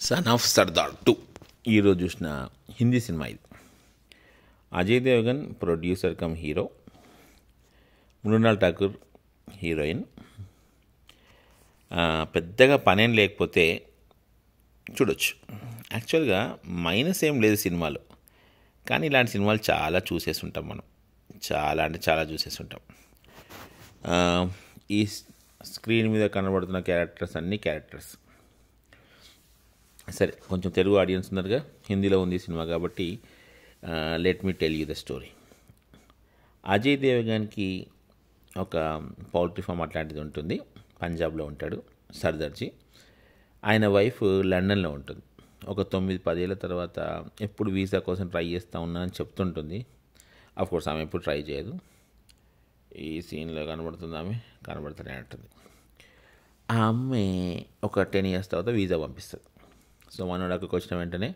Son of Sardar 2 ఈరోజు చూసిన Hindi cinema ఇది. Ajay Devgan producer cum hero, Mrunal Thakur heroine. పెద్దగా పనేం లేకపోతే చూడొచ్చు. యాక్చువల్గా మైనస్ ఏం లేదు సినిమాలో, కానీ ఇలాంటి సినిమాలు చాలా చూసేస్తుంటాం మనం. చాలా అంటే చాలా చూసేస్తుంటాం. ఈ స్క్రీన్ మీద కనబడుతున్న క్యారెక్టర్స్ అన్ని క్యారెక్టర్స్ సరే, కొంచెం తెలుగు ఆడియన్స్ ఉన్నారుగా, హిందీలో ఉంది సినిమా కాబట్టి let me tell you the story. Ajay దేవగన్కి ఒక పౌల్ట్రీ ఫామ్ అట్లాంటిది ఉంటుంది, పంజాబ్లో ఉంటాడు సర్దార్జీ. ఆయన వైఫ్ లండన్లో ఉంటుంది. ఒక 9-10 ఏళ్ళ తర్వాత ఎప్పుడు వీసా కోసం ట్రై చేస్తూ ఉన్నానని చెప్తుంటుంది. కోర్స్ ఆమె ఎప్పుడు ట్రై చేయదు. ఈ సీన్లో కనబడుతుంది, ఆమె కనబడుతూనే ఉంటుంది. ఆ అమ్మాయి ఒక 10 years తర్వాత వీసా పంపిస్తుంది. సో మనోడు అక్కడికి వచ్చిన వెంటనే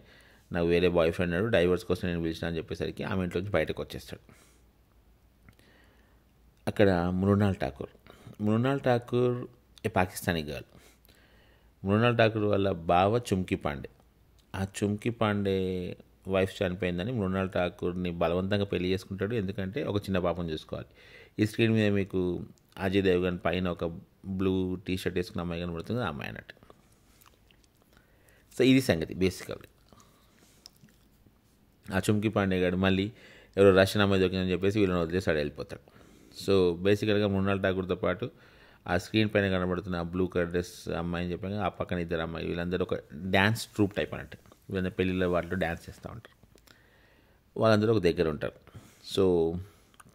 నాకు వేరే బాయ్ ఫ్రెండ్ అన్నాడు, డైవర్స్ కోసం నేను పిలిచిన అని చెప్పేసరికి ఆమె ఇంట్లోంచి బయటకు వచ్చేస్తాడు. అక్కడ మృణాల్ ఠాకూర్ ఏ పాకిస్తానీ గర్ల్. మృణాల్ ఠాకూర్ వాళ్ళ బావ చుమ్కీ పాండే. ఆ చుమ్కీ పాండే వైఫ్ చనిపోయిందని మృణాల్ ఠాకూర్ని బలవంతంగా పెళ్లి చేసుకుంటాడు. ఎందుకంటే ఒక చిన్న పాపను చూసుకోవాలి. ఈ స్క్రీన్ మీద మీకు అజయ్ దేవగన్ పైన ఒక బ్లూ టీ-షర్ట్ వేసుకున్న అమ్మాయి కనబడుతుంది, ఆ అమ్మాయి అన్నట్టు. సో ఇది సంగతి బేసికల్గా. ఆ చుమ్కీ పాండే గారు మళ్ళీ ఎవరో రష్యన్ అమ్మాయి దొరికిందని చెప్పేసి వీళ్ళని వదిలేసాడు, వెళ్ళిపోతాడు. సో బేసికల్గా మృణాల్ ఠాకూర్తో పాటు ఆ స్క్రీన్ పైన కనబడుతున్న ఆ బ్లూ కలర్ డ్రెస్ అమ్మాయి అని చెప్పాక ఆ పక్కన ఇద్దరు అమ్మాయి, వీళ్ళందరూ ఒక డ్యాన్స్ ట్రూప్ టైప్ అన్నట్టు. వీళ్ళందరూ పెళ్ళిళ్ళ వాటిలో డ్యాన్స్ చేస్తూ ఉంటారు. వాళ్ళందరూ ఒక దగ్గర ఉంటారు. సో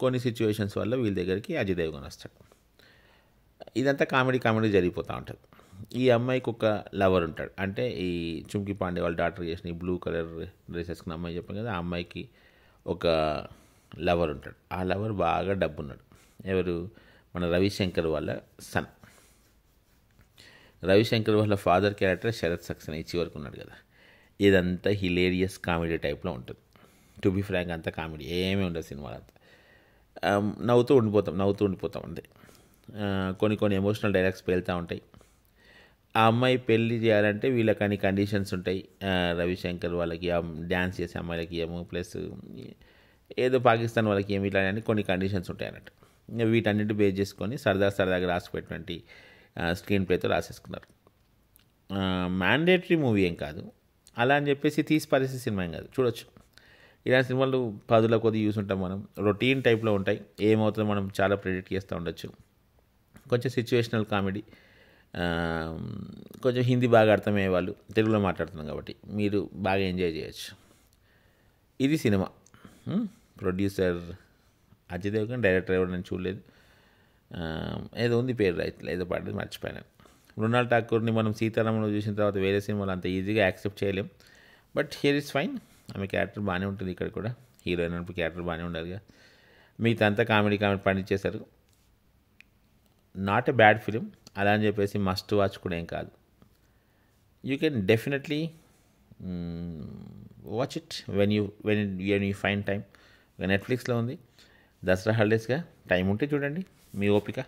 కొన్ని సిచ్యువేషన్స్ వల్ల వీళ్ళ దగ్గరికి అజయ్ దేవగన్ వస్తాడు. ఇదంతా కామెడీ జరిగిపోతూ ఉంటుంది. ఈ అమ్మాయికి ఒక లవర్ ఉంటాడు. అంటే ఈ చుమ్కీ పాండే వాళ్ళ డాక్టర్ చేసిన ఈ బ్లూ కలర్ డ్రెస్ వేసుకున్న అమ్మాయి చెప్పాను కదా, ఆ అమ్మాయికి ఒక లవర్ ఉంటాడు. ఆ లవర్ బాగా డబ్బున్నాడు. ఎవరు? మన రవిశంకర్ వాళ్ళ సన్. రవిశంకర్ వాళ్ళ ఫాదర్ క్యారెక్టర్ శరత్ సక్సేనా ఇచ్చి వరకు ఉన్నాడు కదా. ఇదంతా హిలేరియస్ కామెడీ టైప్లో ఉంటుంది. టు బి ఫ్రాంక్ అంతా కామెడీ, ఏమీ ఉండదు సినిమాలో అంతా. నవ్వుతూ ఉండిపోతాం అంతే. కొన్ని ఎమోషనల్ డైలాగ్స్ పేలుతూ ఉంటాయి. ఆ అమ్మాయి పెళ్ళి చేయాలంటే వీళ్ళకి అన్ని కండిషన్స్ ఉంటాయి. రవిశంకర్ వాళ్ళకి డ్యాన్స్ చేసే అమ్మాయిలకి ఏమో, ప్లస్ ఏదో పాకిస్తాన్ వాళ్ళకి ఏమి, ఇట్లా అని కొన్ని కండిషన్స్ ఉంటాయి అన్నట్టు. ఇంకా వీటన్నిటి బేస్ చేసుకొని సరదాగా రాసిపెట్టినటువంటి స్క్రీన్ ప్లేతో రాసేసుకున్నారు. మ్యాండేటరీ మూవీ ఏం కాదు, అలా అని చెప్పేసి తీసి పరిస్థితి సినిమా ఏం కాదు, చూడొచ్చు. ఇలాంటి సినిమాలు 10 కొద్ది చూసుంటాం మనం. రొటీన్ టైప్లో ఉంటాయి, ఏమవుతుందో మనం చాలా ప్రెడిక్ట్ చేస్తూ ఉండొచ్చు. కొంచెం సిచ్యువేషనల్ కామెడీ, కొంచెం హిందీ బాగా అర్థమయ్యే వాళ్ళు, తెలుగులో మాట్లాడుతున్నాం కాబట్టి మీరు బాగా ఎంజాయ్ చేయొచ్చు. ఇది cinema. Producer Ajay Devgan, director ఎవరు నేను చూడలేదు. ఏదో ఉంది పేరు, రైతులు ఏదో పాడేది మర్చిపోయాను. మృణాల్ ఠాకూర్ని మనం సీతారామంలో చూసిన తర్వాత వేరే సినిమాలు అంత ఈజీగా యాక్సెప్ట్ చేయలేం. But here is fine. ఆమె క్యారెక్టర్ బాగానే ఉంటుంది. ఇక్కడ కూడా హీరోయిన్ అన్నప్పుడు క్యారెక్టర్ బాగానే ఉండాలిగా. మిగతా అంతా కామెడీ పండించేశారు. నాట్ ఎ బ్యాడ్ ఫిలిం, అలా అని చెప్పేసి మస్ట్ వాచ్ కూడా ఏం కాదు. You can definitely watch it when you find time. నెట్ఫ్లిక్స్లో ఉంది. దసరా హాలిడేస్గా టైం ఉంటే చూడండి, మీ ఓపిక.